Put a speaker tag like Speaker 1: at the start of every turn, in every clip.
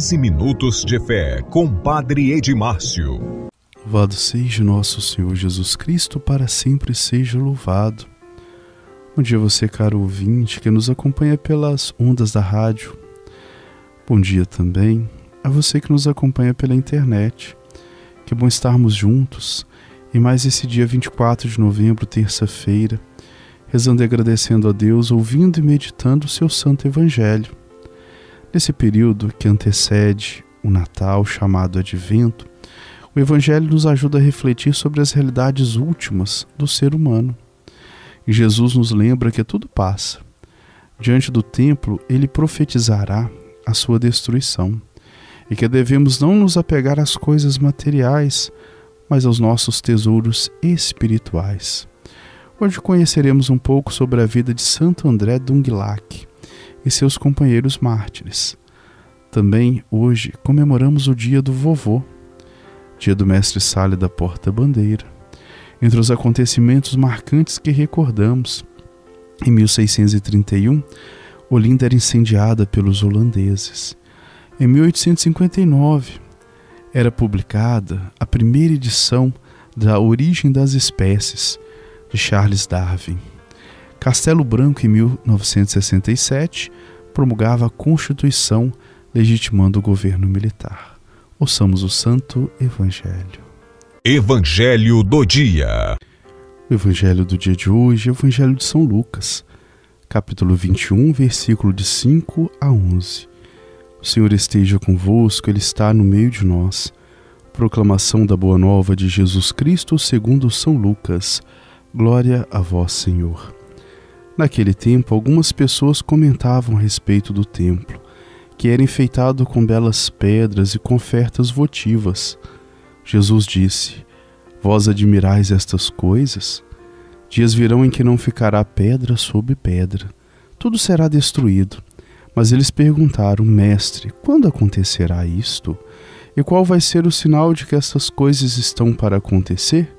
Speaker 1: 15 minutos de fé com Padre Edmárcio.
Speaker 2: Louvado seja nosso Senhor Jesus Cristo, para sempre seja louvado. Bom dia você, caro ouvinte, que nos acompanha pelas ondas da rádio. Bom dia também a você que nos acompanha pela internet. Que bom estarmos juntos em mais esse dia 24 de novembro, terça-feira, rezando e agradecendo a Deus, ouvindo e meditando o seu Santo Evangelho. Nesse período que antecede o Natal, chamado Advento, o Evangelho nos ajuda a refletir sobre as realidades últimas do ser humano. E Jesus nos lembra que tudo passa. Diante do templo, ele profetizará a sua destruição, e que devemos não nos apegar às coisas materiais, mas aos nossos tesouros espirituais. Hoje conheceremos um pouco sobre a vida de Santo André Dũng-Lạc e seus companheiros mártires. Também hoje comemoramos o dia do vovô, dia do mestre Sala da Porta-Bandeira. Entre os acontecimentos marcantes que recordamos, em 1631, Olinda era incendiada pelos holandeses. Em 1859, era publicada a primeira edição da Origem das Espécies, de Charles Darwin. Castelo Branco, em 1967, promulgava a Constituição, legitimando o governo militar. Ouçamos o Santo Evangelho.
Speaker 1: Evangelho do dia.
Speaker 2: O Evangelho do dia de hoje é o Evangelho de São Lucas, capítulo 21, versículo de 5 a 11. O Senhor esteja convosco, Ele está no meio de nós. Proclamação da Boa Nova de Jesus Cristo segundo São Lucas. Glória a vós, Senhor. Naquele tempo, algumas pessoas comentavam a respeito do templo, que era enfeitado com belas pedras e com ofertas votivas. Jesus disse: Vós admirais estas coisas? Dias virão em que não ficará pedra sobre pedra. Tudo será destruído. Mas eles perguntaram: Mestre, quando acontecerá isto? E qual vai ser o sinal de que estas coisas estão para acontecer?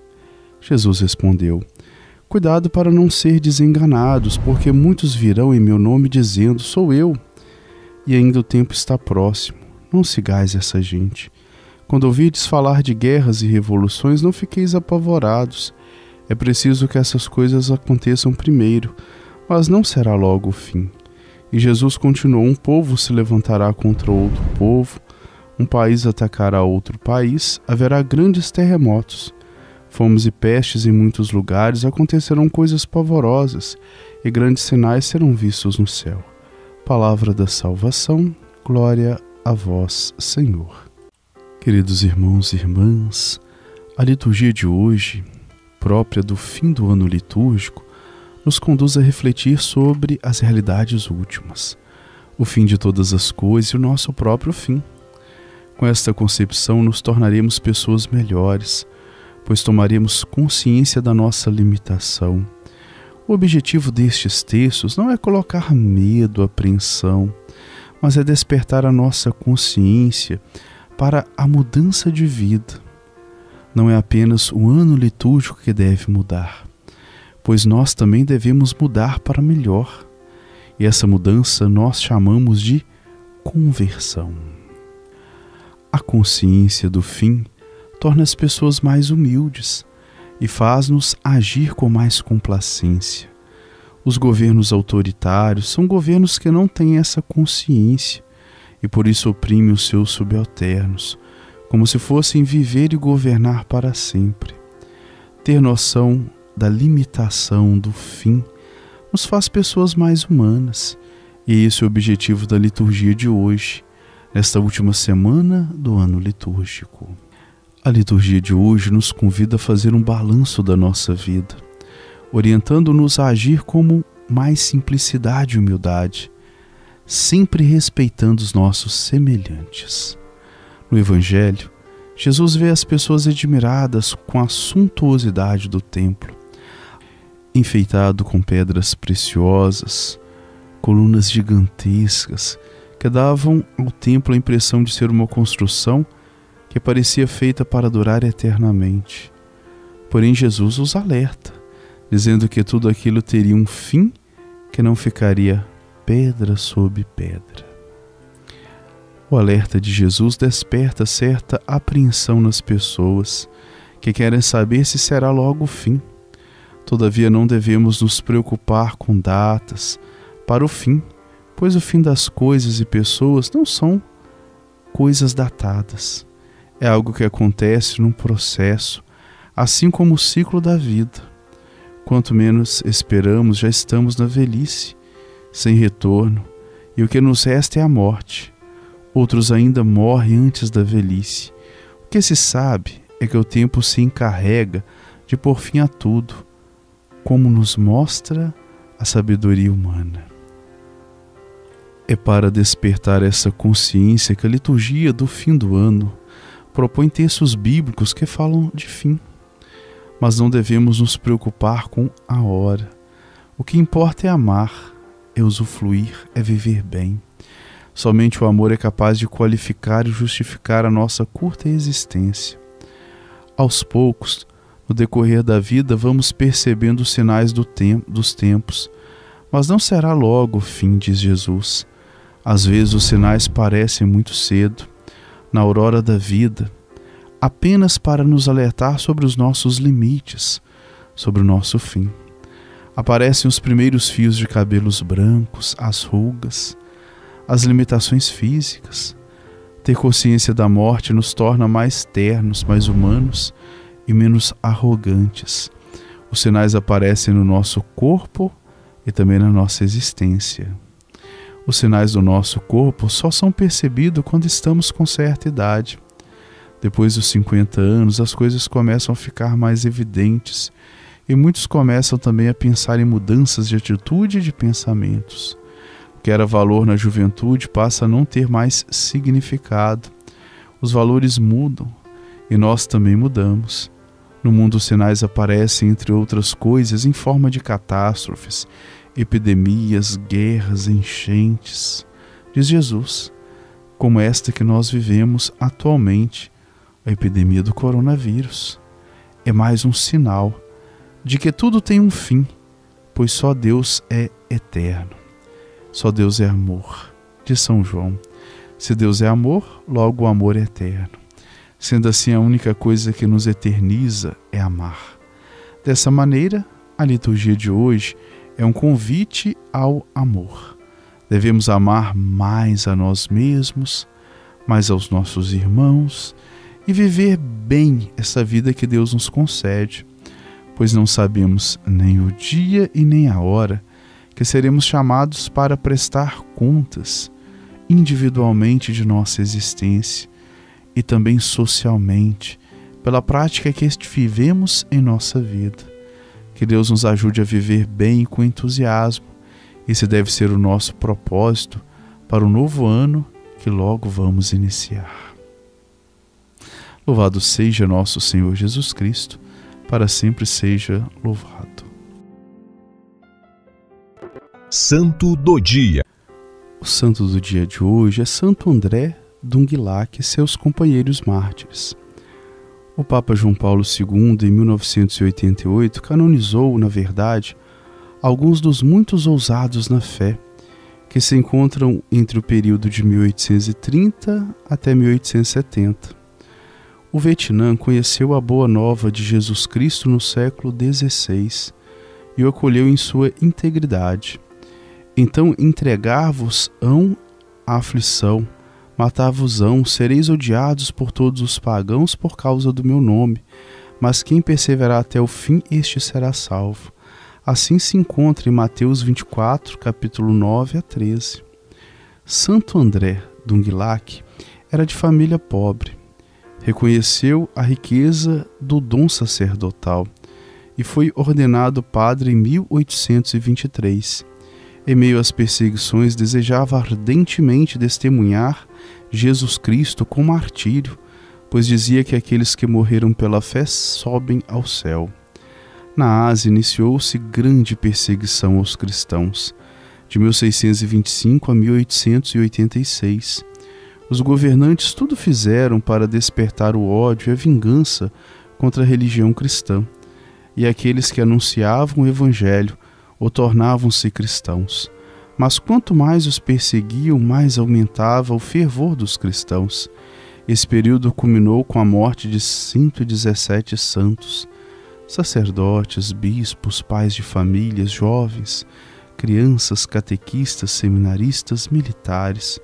Speaker 2: Jesus respondeu: Cuidado para não ser desenganados, porque muitos virão em meu nome dizendo: Sou eu. E ainda o tempo está próximo. Não sigais essa gente. Quando ouvirdes falar de guerras e revoluções, não fiqueis apavorados. É preciso que essas coisas aconteçam primeiro, mas não será logo o fim. E Jesus continuou: Um povo se levantará contra outro povo, um país atacará outro país, haverá grandes terremotos. Fomes e pestes em muitos lugares, acontecerão coisas pavorosas, e grandes sinais serão vistos no céu. Palavra da salvação, glória a vós, Senhor. Queridos irmãos e irmãs, a liturgia de hoje, própria do fim do ano litúrgico, nos conduz a refletir sobre as realidades últimas, o fim de todas as coisas e o nosso próprio fim. Com esta concepção, nos tornaremos pessoas melhores, pois tomaremos consciência da nossa limitação. O objetivo destes textos não é colocar medo, apreensão, mas é despertar a nossa consciência para a mudança de vida. Não é apenas o ano litúrgico que deve mudar, pois nós também devemos mudar para melhor. E essa mudança nós chamamos de conversão. A consciência do fim torna as pessoas mais humildes e faz-nos agir com mais complacência. Os governos autoritários são governos que não têm essa consciência e por isso oprimem os seus subalternos, como se fossem viver e governar para sempre. Ter noção da limitação do fim nos faz pessoas mais humanas, e esse é o objetivo da liturgia de hoje, nesta última semana do ano litúrgico. A liturgia de hoje nos convida a fazer um balanço da nossa vida, orientando-nos a agir com mais simplicidade e humildade, sempre respeitando os nossos semelhantes. No Evangelho, Jesus vê as pessoas admiradas com a suntuosidade do templo, enfeitado com pedras preciosas, colunas gigantescas que davam ao templo a impressão de ser uma construção que parecia feita para durar eternamente. Porém, Jesus os alerta, dizendo que tudo aquilo teria um fim que não ficaria pedra sobre pedra. O alerta de Jesus desperta certa apreensão nas pessoas que querem saber se será logo o fim. Todavia não devemos nos preocupar com datas para o fim, pois o fim das coisas e pessoas não são coisas datadas. É algo que acontece num processo, assim como o ciclo da vida. Quanto menos esperamos, já estamos na velhice, sem retorno, e o que nos resta é a morte. Outros ainda morrem antes da velhice. O que se sabe é que o tempo se encarrega de pôr fim a tudo, como nos mostra a sabedoria humana. É para despertar essa consciência que a liturgia do fim do ano propõe textos bíblicos que falam de fim. Mas não devemos nos preocupar com a hora. O que importa é amar, é usufruir, é viver bem. Somente o amor é capaz de qualificar e justificar a nossa curta existência. Aos poucos, no decorrer da vida, vamos percebendo os sinais dos tempos, mas não será logo o fim, diz Jesus. Às vezes os sinais parecem muito cedo, na aurora da vida, apenas para nos alertar sobre os nossos limites, sobre o nosso fim. Aparecem os primeiros fios de cabelos brancos, as rugas, as limitações físicas. Ter consciência da morte nos torna mais ternos, mais humanos e menos arrogantes. Os sinais aparecem no nosso corpo e também na nossa existência. Os sinais do nosso corpo só são percebidos quando estamos com certa idade. Depois dos 50 anos, as coisas começam a ficar mais evidentes e muitos começam também a pensar em mudanças de atitude e de pensamentos. O que era valor na juventude passa a não ter mais significado. Os valores mudam e nós também mudamos. No mundo, os sinais aparecem, entre outras coisas, em forma de catástrofes, epidemias, guerras, enchentes. Diz Jesus, como esta que nós vivemos atualmente, a epidemia do coronavírus. É mais um sinal de que tudo tem um fim, pois só Deus é eterno. Só Deus é amor, diz São João. Se Deus é amor, logo o amor é eterno. Sendo assim, a única coisa que nos eterniza é amar. Dessa maneira, a liturgia de hoje é um convite ao amor. Devemos amar mais a nós mesmos, mais aos nossos irmãos e viver bem essa vida que Deus nos concede, pois não sabemos nem o dia e nem a hora que seremos chamados para prestar contas individualmente de nossa existência e também socialmente pela prática que vivemos em nossa vida. Que Deus nos ajude a viver bem e com entusiasmo. Esse deve ser o nosso propósito para o novo ano que logo vamos iniciar. Louvado seja nosso Senhor Jesus Cristo, para sempre seja louvado.
Speaker 1: Santo do Dia.
Speaker 2: O santo do dia de hoje é Santo André Dũng-Lạc e seus companheiros mártires. O Papa João Paulo II, em 1988, canonizou, na verdade, alguns dos muitos ousados na fé, que se encontram entre o período de 1830 até 1870. O Vietnã conheceu a boa nova de Jesus Cristo no século XVI e o acolheu em sua integridade. Então entregar-vos-ão à aflição, matar-vos-ão, sereis odiados por todos os pagãos por causa do meu nome, mas quem perseverar até o fim, este será salvo. Assim se encontra em Mateus 24, capítulo 9 a 13. Santo André Dũng-Lạc era de família pobre. Reconheceu a riqueza do dom sacerdotal e foi ordenado padre em 1823. Em meio às perseguições, desejava ardentemente testemunhar Jesus Cristo com martírio, pois dizia que aqueles que morreram pela fé sobem ao céu. Na Ásia iniciou-se grande perseguição aos cristãos, de 1625 a 1886. Os governantes tudo fizeram para despertar o ódio e a vingança contra a religião cristã, e aqueles que anunciavam o evangelho ou tornavam-se cristãos, Mas quanto mais os perseguiam, mais aumentava o fervor dos cristãos. Esse período culminou com a morte de 117 santos, sacerdotes, bispos, pais de famílias, jovens, crianças, catequistas, seminaristas, militares,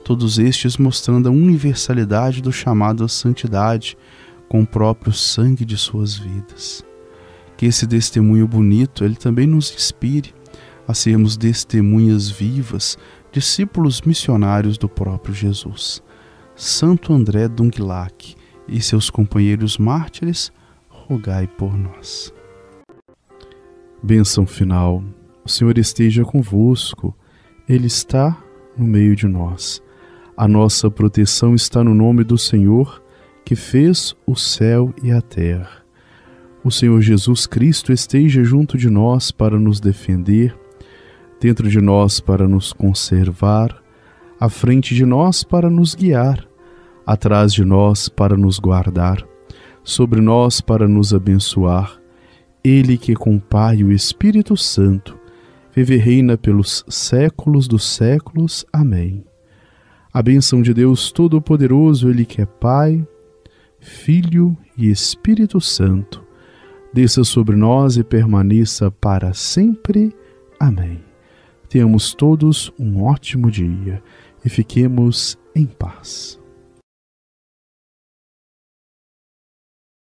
Speaker 2: todos estes mostrando a universalidade do chamado à santidade com o próprio sangue de suas vidas. Que esse testemunho bonito, ele também nos inspire a sermos testemunhas vivas, discípulos missionários do próprio Jesus. Santo André Dũng-Lạc e seus companheiros mártires, rogai por nós. Bênção final. O Senhor esteja convosco, Ele está no meio de nós. A nossa proteção está no nome do Senhor, que fez o céu e a terra. O Senhor Jesus Cristo esteja junto de nós para nos defender, dentro de nós para nos conservar, à frente de nós para nos guiar, atrás de nós para nos guardar, sobre nós para nos abençoar. Ele que com o Pai e o Espírito Santo vive e reina pelos séculos dos séculos. Amém. A bênção de Deus Todo-Poderoso, Ele que é Pai, Filho e Espírito Santo, desça sobre nós e permaneça para sempre. Amém. Tenhamos todos um ótimo dia e fiquemos em paz.